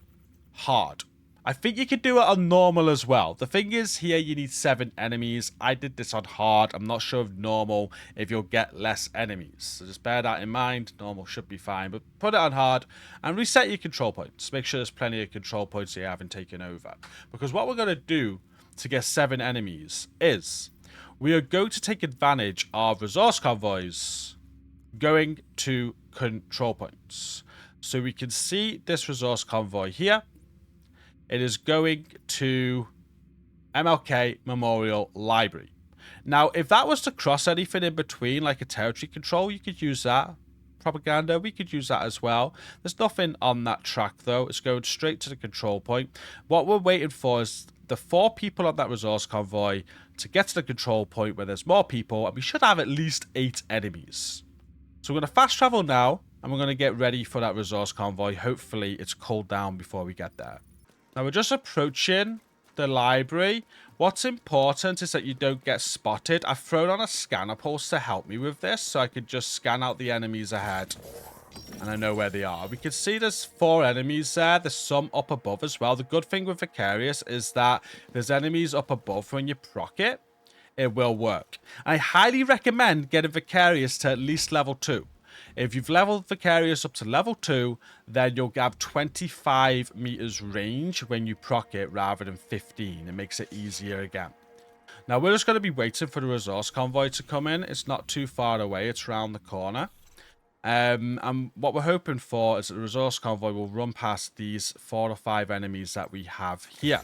hard. I think you can do it on normal as well. The thing is, here you need 7 enemies. I did this on hard. I'm not sure of normal if you'll get less enemies. So just bear that in mind. Normal should be fine, but put it on hard and reset your control points. Make sure there's plenty of control points that you haven't taken over. Because what we're going to do to get 7 enemies is we are going to take advantage of resource convoys going to control points. So we can see this resource convoy here. It is going to MLK Memorial Library. Now, if that was to cross anything in between, like a territory control, you could use that. Propaganda, we could use that as well. There's nothing on that track, though. It's going straight to the control point. What we're waiting for is the 4 people on that resource convoy to get to the control point where there's more people, and we should have at least 8 enemies. So we're going to fast travel now, and we're going to get ready for that resource convoy. Hopefully it's cooled down before we get there. Now we're just approaching the library. What's important is that you don't get spotted. I've thrown on a scanner pulse to help me with this, so I could just scan out the enemies ahead. And I know where they are. We can see there's 4 enemies there. There's some up above as well. The good thing with Vicarious is that there's enemies up above when you proc it. It will work. I highly recommend getting Vicarious to at least level 2. If you've leveled Vicarious up to level 2, then you'll have 25 meters range when you proc it rather than 15. It makes it easier again. Now, we're just going to be waiting for the resource convoy to come in. It's not too far away. It's around the corner. And what we're hoping for is that the resource convoy will run past these 4 or 5 enemies that we have here.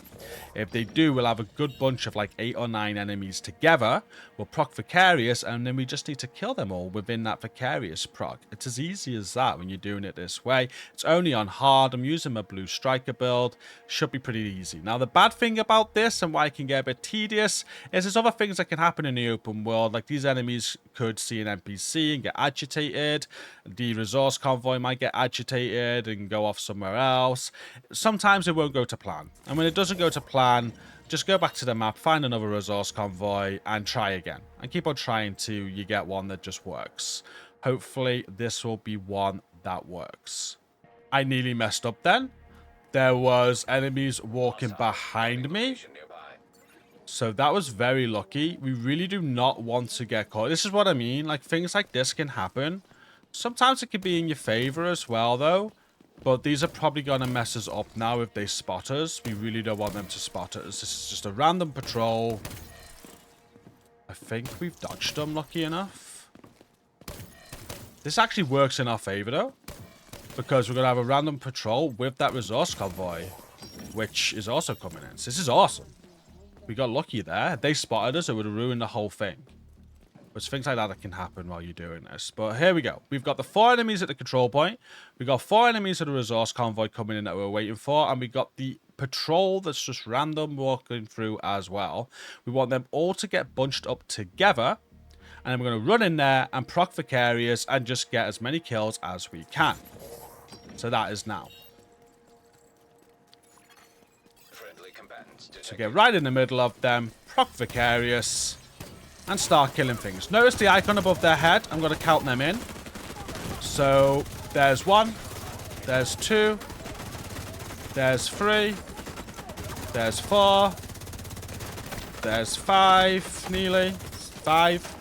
If they do, we'll have a good bunch of like 8 or 9 enemies together. We'll proc Vicarious, and then we just need to kill them all within that Vicarious proc. It's as easy as that when you're doing it this way. It's only on hard. I'm using my blue striker build. Should be pretty easy. Now, the bad thing about this and why it can get a bit tedious is there's other things that can happen in the open world. Like these enemies could see an NPC and get agitated. The resource convoy might get agitated and go off somewhere else. Sometimes it won't go to plan. And when it doesn't go to plan, just go back to the map, find another resource convoy, and try again. And keep on trying till you get one that just works. Hopefully, this will be one that works. I nearly messed up then. There was enemies walking behind me. So that was very lucky. We really do not want to get caught. This is what I mean. Like, things like this can happen. Sometimes it can be in your favor as well, though. But these are probably going to mess us up now if they spot us. We really don't want them to spot us. This is just a random patrol. I think we've dodged them, lucky enough. This actually works in our favor, though. Because we're going to have a random patrol with that resource convoy. Which is also coming in. So this is awesome. We got lucky there. If they spotted us, it would have ruined the whole thing. But things like that can happen while you're doing this. But here we go. We've got the 4 enemies at the control point. We've got 4 enemies at the resource convoy coming in that we're waiting for. And we got the patrol that's just random walking through as well. We want them all to get bunched up together. And then we're going to run in there and proc Vicarious and just get as many kills as we can. So that is now. So get right in the middle of them, proc Vicarious, and start killing things. Notice the icon above their head. I'm going to count them in. So there's 1, there's 2, there's 3, there's 4, there's 5, nearly 5,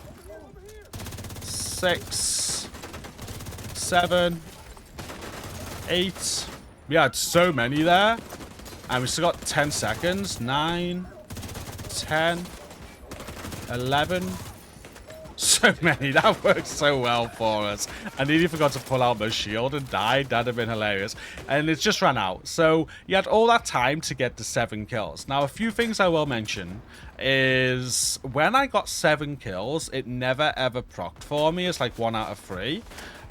6, 7, 8. We had so many there. And we still got 10 seconds. 9, 10, 11. So many. That worked so well for us. I nearly forgot to pull out my shield and died. That'd have been hilarious. And it just ran out. So you had all that time to get the 7 kills. Now, a few things I will mention is when I got 7 kills, it never ever procced for me. It's like 1 out of 3.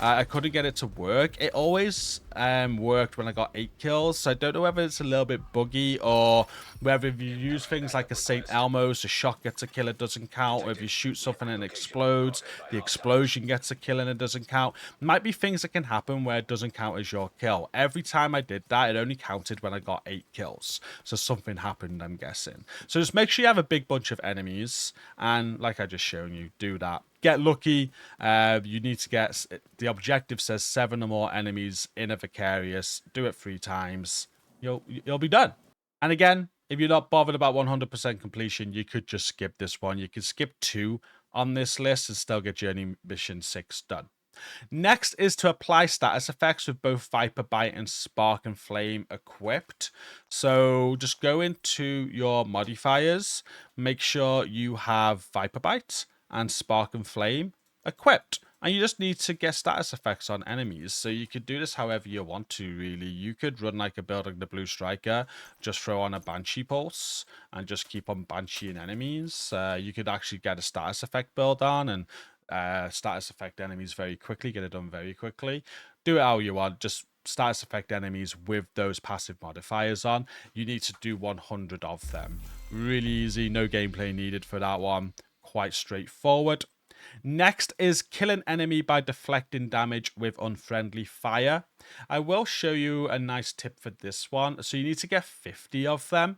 I couldn't get it to work. It always worked when I got 8 kills. So I don't know whether it's a little bit buggy or whether if you use things like a St. Elmo's, the shot gets a kill, it doesn't count. Or if you shoot something and it explodes, the explosion gets a kill and it doesn't count. Might be things that can happen where it doesn't count as your kill. Every time I did that, it only counted when I got 8 kills. So something happened, I'm guessing. So just make sure you have a big bunch of enemies. And like I just shown you, do that. Get lucky. You need to get... The objective says 7 or more enemies in a Vicarious. Do it 3 times. You'll be done. And again, if you're not bothered about 100% completion, you could just skip this one. You could skip 2 on this list and still get Journey Mission 6 done. Next is to apply status effects with both Viper Bite and Spark and Flame equipped. So just go into your modifiers. Make sure you have Viper Bite and Spark and Flame equipped. And you just need to get status effects on enemies. So you could do this however you want to, really. You could run like a build like the Blue Striker, just throw on a Banshee Pulse, and just keep on Bansheeing enemies. You could actually get a status effect build on, and status effect enemies very quickly, get it done very quickly. Do it how you want, just status effect enemies with those passive modifiers on. You need to do 100 of them. Really easy, no gameplay needed for that one. Quite straightforward. Next is kill an enemy by deflecting damage with unfriendly fire. I will show you a nice tip for this one. So you need to get 50 of them.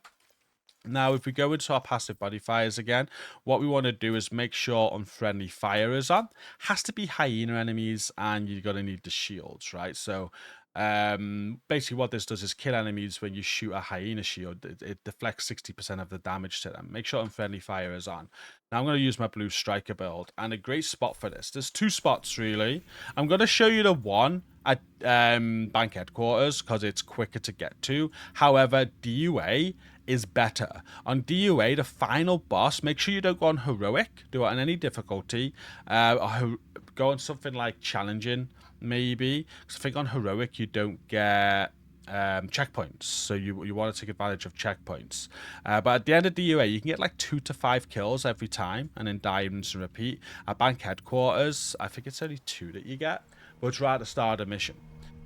Now, if we go into our passive modifiers again, what we want to do is make sure unfriendly fire is on. Has to be hyena enemies, and you're going to need the shields, right? So basically what this does is kill enemies when you shoot a hyena shield. It deflects 60% of the damage to them. Make sure unfriendly fire is on. Now I'm going to use my blue striker build, and a great spot for this, there's 2 spots really. I'm going to show you the one at bank headquarters because it's quicker to get to. However, DUA is better. On DUA, the final boss, make sure you don't go on heroic. Do it on any difficulty. Go on something like challenging, maybe. Because I think on heroic you don't get checkpoints, so you want to take advantage of checkpoints. But at the end of DUA, you can get like 2 to 5 kills every time, and then die, rinse, and repeat. At bank headquarters, I think it's only 2 that you get, but it's right at the start of the mission.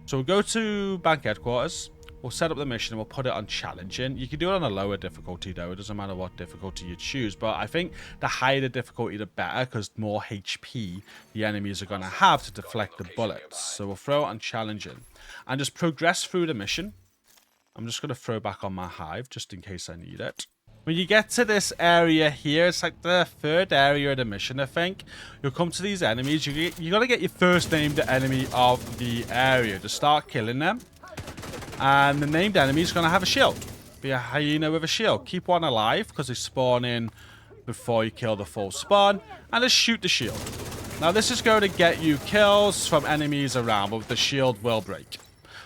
So we'll go to bank headquarters. We'll set up the mission and we'll put it on challenging. You can do it on a lower difficulty though. It doesn't matter what difficulty you choose. But I think the higher the difficulty, the better, because more HP the enemies are going to have to deflect the bullets. So we'll throw it on challenging and just progress through the mission. I'm just going to throw back on my hive just in case I need it. When you get to this area here, it's like the 3rd area of the mission, I think. You'll come to these enemies. You got to get your first named enemy of the area to start killing them. And the named enemy is going to have a shield. Be a hyena with a shield. Keep one alive because they spawn in before you kill the full spawn. And just shoot the shield. Now this is going to get you kills from enemies around, but the shield will break.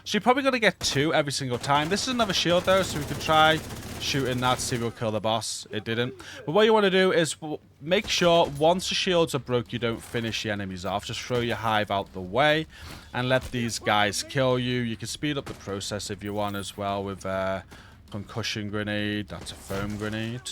So you're probably going to get 2 every single time. This is another shield though, so we can try shooting that to see if we'll kill the boss. It didn't. But what you want to do is make sure once the shields are broke, you don't finish the enemies off. Just throw your hive out the way and let these guys kill you. You can speed up the process if you want as well with a concussion grenade. That's a foam grenade.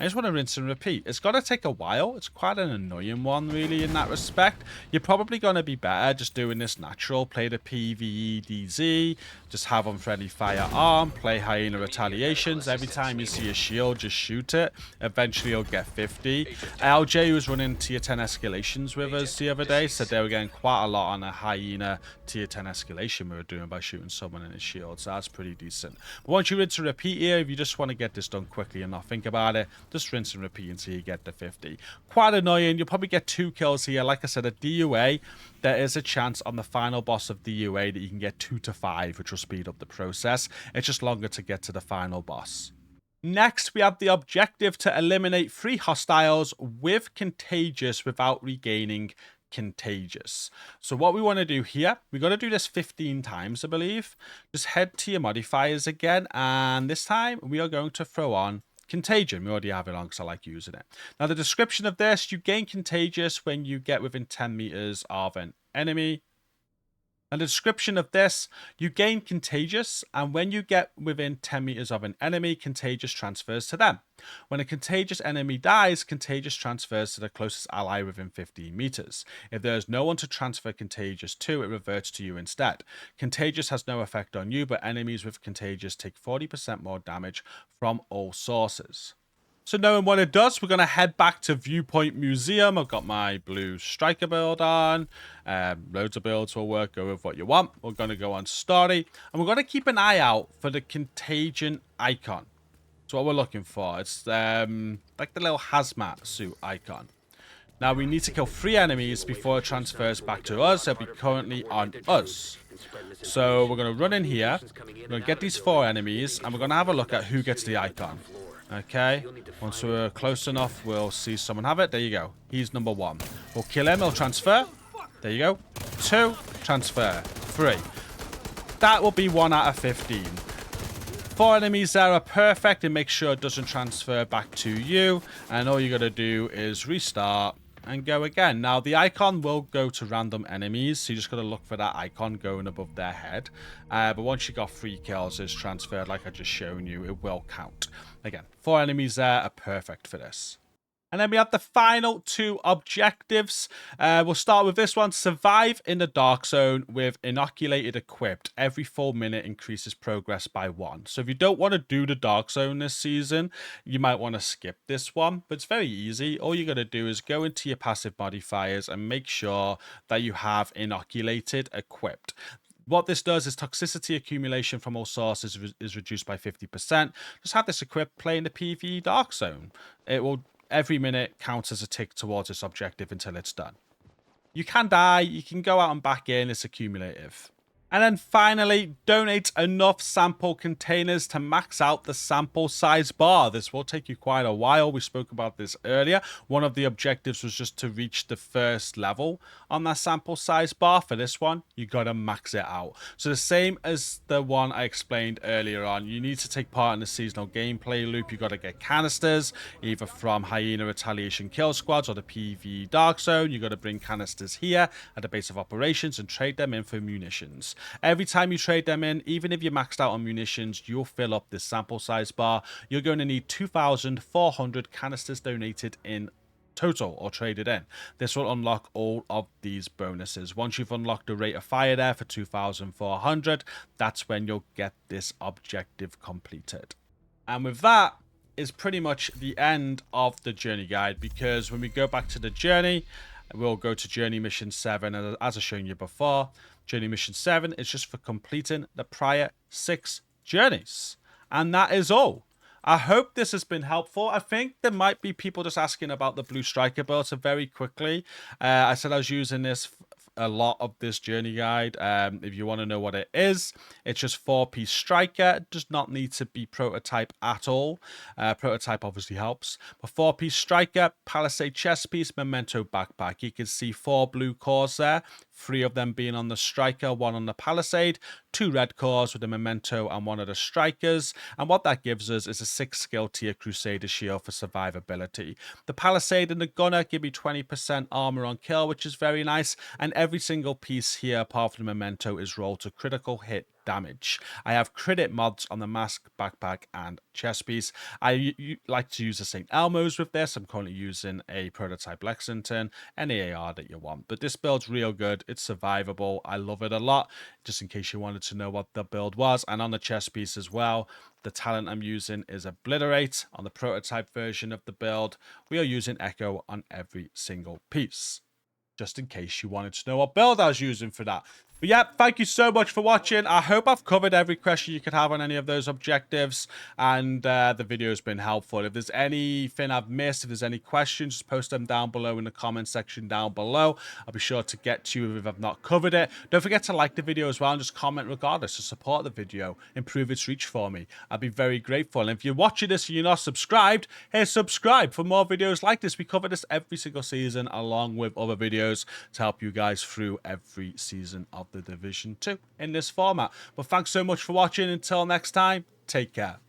I just want to rinse and repeat. It's going to take a while. It's quite an annoying one, really, in that respect. You're probably going to be better just doing this natural. Play the PvE DZ. Just have unfriendly firearm. Play hyena retaliations. Every time you see a shield, just shoot it. Eventually, you'll get 50. LJ, who was running tier 10 escalations with us the other day, said they were getting quite a lot on a hyena tier 10 escalation we were doing by shooting someone in his shield. So that's pretty decent. But once you rinse and repeat here, if you just want to get this done quickly and not think about it, just rinse and repeat until you get to 50. Quite annoying. You'll probably get 2 kills here. Like I said, at DUA, there is a chance on the final boss of DUA that you can get 2 to 5, which will speed up the process. It's just longer to get to the final boss. Next, we have the objective to eliminate 3 hostiles with Contagious without regaining Contagious. So what we want to do here, we're going to do this 15 times, I believe. Just head to your modifiers again, and this time we are going to throw on Contagion. We already have it on because I like using it. Now, the description of this, you gain Contagious when you get within 10 meters of an enemy. And the description of this, you gain Contagious, and when you get within 10 meters of an enemy, Contagious transfers to them. When a Contagious enemy dies, Contagious transfers to the closest ally within 15 meters. If there is no one to transfer Contagious to, it reverts to you instead. Contagious has no effect on you, but enemies with Contagious take 40% more damage from all sources. So knowing what it does, we're going to head back to Viewpoint Museum. I've got my blue striker build on. Loads of builds will work. Go with what you want. We're going to go on story. And we're going to keep an eye out for the Contagion icon. That's what we're looking for. It's like the little hazmat suit icon. Now we need to kill 3 enemies before it transfers back to us. They'll be currently on us. So we're going to run in here. We're going to get these 4 enemies. And we're going to have a look at who gets the icon. Okay, once we're close enough, we'll see someone have it. There you go. He's number 1. We'll kill him. He'll transfer. There you go. 2, transfer. 3. That will be 1 out of 15. 4 enemies there are perfect, and make sure it doesn't transfer back to you. And all you got to do is restart and go again. Now, the icon will go to random enemies, so you just got to look for that icon going above their head. But once you got 3 kills, it's transferred like I just shown you. It will count. Again, 4 enemies there are perfect for this. And then we have the final 2 objectives. We'll start with this one. Survive in the Dark Zone with Inoculated equipped. Every full minute increases progress by 1. So if you don't want to do the Dark Zone this season, you might want to skip this one. But it's very easy. All you got to do is go into your passive modifiers and make sure that you have Inoculated equipped. What this does is toxicity accumulation from all sources is reduced by 50%. Just have this equipped, play in the PvE Dark Zone. It will, every minute, count as a tick towards this objective until it's done. You can die, you can go out and back in, it's accumulative. And then finally, donate enough sample containers to max out the sample size bar. This will take you quite a while. We spoke about this earlier. One of the objectives was just to reach the first level on that sample size bar. For this one, you got to max it out. So the same as the one I explained earlier on, you need to take part in the seasonal gameplay loop. You got to get canisters, either from Hyena Retaliation Kill Squads or the PvE Dark Zone. You got to bring canisters here at the base of operations and trade them in for munitions. Every time you trade them in, even if you're maxed out on munitions, you'll fill up this sample size bar. You're going to need 2,400 canisters donated in total or traded in. This will unlock all of these bonuses. Once you've unlocked the rate of fire there for 2,400, that's when you'll get this objective completed. And with that is pretty much the end of the journey guide, because when we go back to the journey, we'll go to journey mission 7, and as I've shown you before, journey mission 7 is just for completing the prior 6 journeys. And that is all. I hope this has been helpful. I think there might be people just asking about the blue striker build, so very quickly, I said I was using this a lot of this journey guide. If you want to know what it is, it's just 4-piece striker. It does not need to be prototype at all. Prototype obviously helps, but 4-piece striker, palisade chest piece, memento backpack. You can see 4 blue cores there, 3 of them being on the striker, 1 on the palisade, 2 red cores with a memento and 1 of the strikers. And what that gives us is a 6 skill tier crusader shield for survivability. The palisade and the gunner give you 20% armor on kill, which is very nice, and every single piece here apart from the memento is rolled to critical hit damage. I have crit mods on the mask, backpack, and chest piece. I like to use the St. Elmo's with this. I'm currently using a prototype Lexington, any AR that you want. But this build's real good. It's survivable. I love it a lot, just in case you wanted to know what the build was. And on the chest piece as well, the talent I'm using is Obliterate. On the prototype version of the build, we are using Echo on every single piece, just in case you wanted to know what build I was using for that. But yeah, thank you so much for watching. I hope I've covered every question you could have on any of those objectives, and the video's been helpful. If there's anything I've missed, if there's any questions, just post them down below in the comment section down below. I'll be sure to get to you if I've not covered it. Don't forget to like the video as well, and just comment regardless to support the video, improve its reach for me. I'd be very grateful. And if you're watching this and you're not subscribed, hey, subscribe for more videos like this. We cover this every single season, along with other videos to help you guys through every season of the Division 2 in this format. But thanks so much for watching. Until next time, take care.